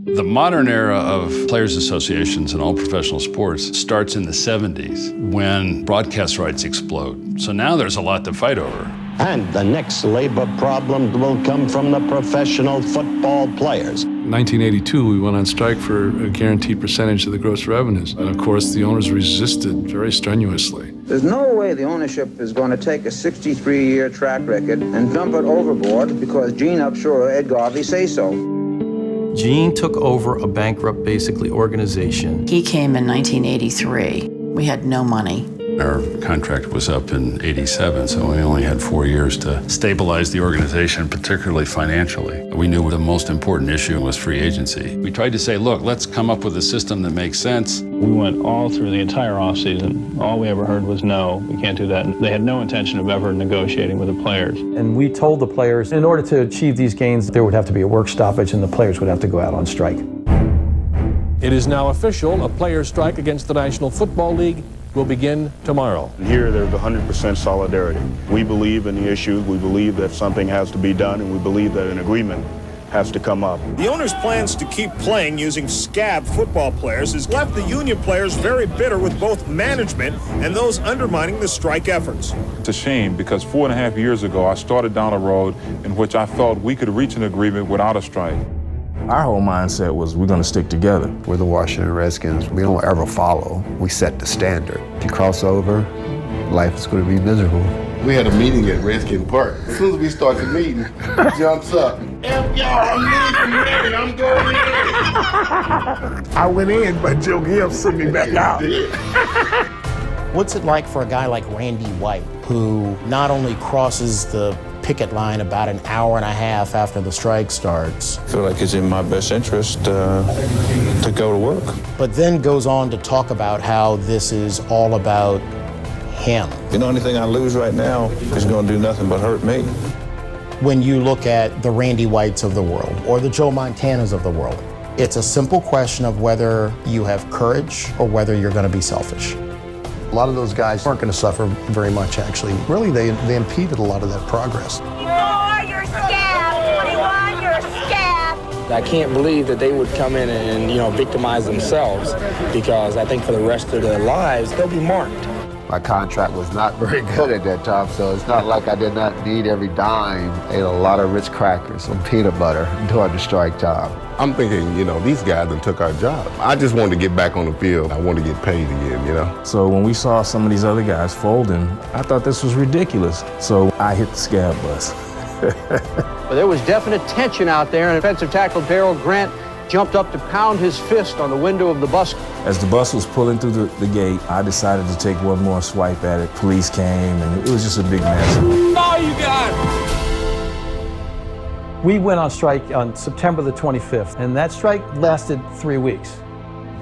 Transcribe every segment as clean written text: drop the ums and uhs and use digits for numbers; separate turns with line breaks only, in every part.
The modern era of players' associations in all professional sports starts in the 70s when broadcast rights explode. So now there's a lot to fight over.
And the next labor problem will come from the professional football players.
In 1982, we went on strike for a guaranteed percentage of the gross revenues. And of course, the owners resisted very strenuously.
There's no way the ownership is going to take a 63-year track record and dump it overboard because Gene Upshur or Ed Garvey say so.
Gene took over a bankrupt, basically, organization.
He came in 1983. We had no money.
Our contract was up in '87, so we only had 4 years to stabilize the organization, particularly financially. We knew the most important issue was free agency. We tried to say, look, let's come up with a system that makes sense.
We went all through the entire offseason. All we ever heard was no, we can't do that. And they had no intention of ever negotiating with the players.
And we told the players, in order to achieve these gains, there would have to be a work stoppage and the players would have to go out on strike.
It is now official. A players' strike against the National Football League will begin tomorrow.
Here, there's 100% solidarity. We believe in the issue. We believe that something has to be done, and we believe that an agreement has to come up.
The owner's plans to keep playing using scab football players has left the union players very bitter with both management and those undermining the strike efforts.
It's a shame because 4.5 years ago, I started down a road in which I felt we could reach an agreement without a strike.
Our whole mindset was we're going to stick together.
We're the Washington Redskins. We don't ever follow. We set the standard. If you cross over, life is going to be miserable.
We had a meeting at Redskin Park. As soon as we start the meeting, he jumps up. F y'all, I'm leaving, I'm going in.
I went in, but Joe Gibbs sent me back out.
What's it like for a guy like Randy White, who not only crosses the picket line about an hour and a half after the strike starts.
I feel like it's in my best interest to go to work.
But then goes on to talk about how this is all about him.
You know, anything I lose right now is going to do nothing but hurt me.
When you look at the Randy Whites of the world or the Joe Montanas of the world, it's a simple question of whether you have courage or whether you're going to be selfish.
A lot of those guys aren't going to suffer very much, actually. Really, they impeded a lot of that progress.
You're scab! 21, you're scab!
I can't believe that they would come in and, victimize themselves because I think for the rest of their lives, they'll be marked.
My contract was not very good at that time, so it's not like I did not need every dime. I ate a lot of Ritz crackers and peanut butter during the strike time.
I'm thinking, these guys done took our job. I just wanted to get back on the field. I wanted to get paid again,
So when we saw some of these other guys folding, I thought this was ridiculous. So I hit the scab bus.
Well, there was definite tension out there, and offensive tackle Darryl Grant jumped up to pound his fist on the window of the bus.
As the bus was pulling through the gate, I decided to take one more swipe at it. Police came, and it was just a big mess.
Oh, you got it!
We went on strike on September the 25th, and that strike lasted 3 weeks.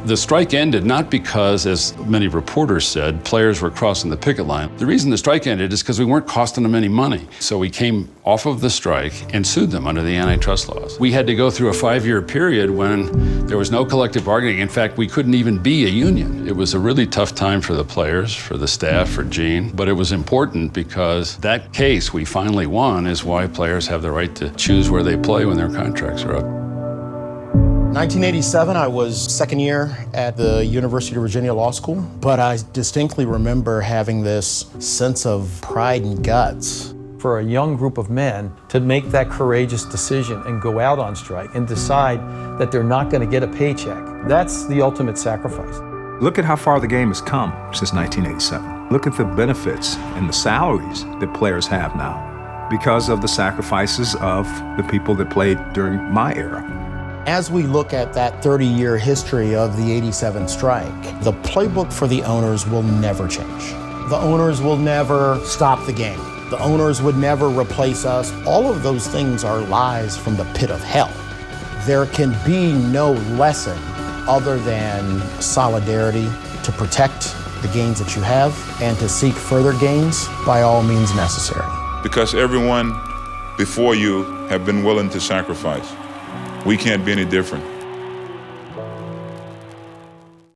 The strike ended not because, as many reporters said, players were crossing the picket line. The reason the strike ended is because we weren't costing them any money. So we came off of the strike and sued them under the antitrust laws. We had to go through a 5-year period when there was no collective bargaining. In fact, we couldn't even be a union. It was a really tough time for the players, for the staff, for Gene. But it was important because that case we finally won is why players have the right to choose where they play when their contracts are up.
1987, I was second year at the University of Virginia Law School, but I distinctly remember having this sense of pride and guts.
For a young group of men to make that courageous decision and go out on strike and decide that they're not going to get a paycheck, that's the ultimate sacrifice.
Look at how far the game has come since 1987. Look at the benefits and the salaries that players have now because of the sacrifices of the people that played during my era.
As we look at that 30-year history of the '87 strike, the playbook for the owners will never change. The owners will never stop the game. The owners would never replace us. All of those things are lies from the pit of hell. There can be no lesson other than solidarity to protect the gains that you have and to seek further gains by all means necessary.
Because everyone before you have been willing to sacrifice. We can't be any different.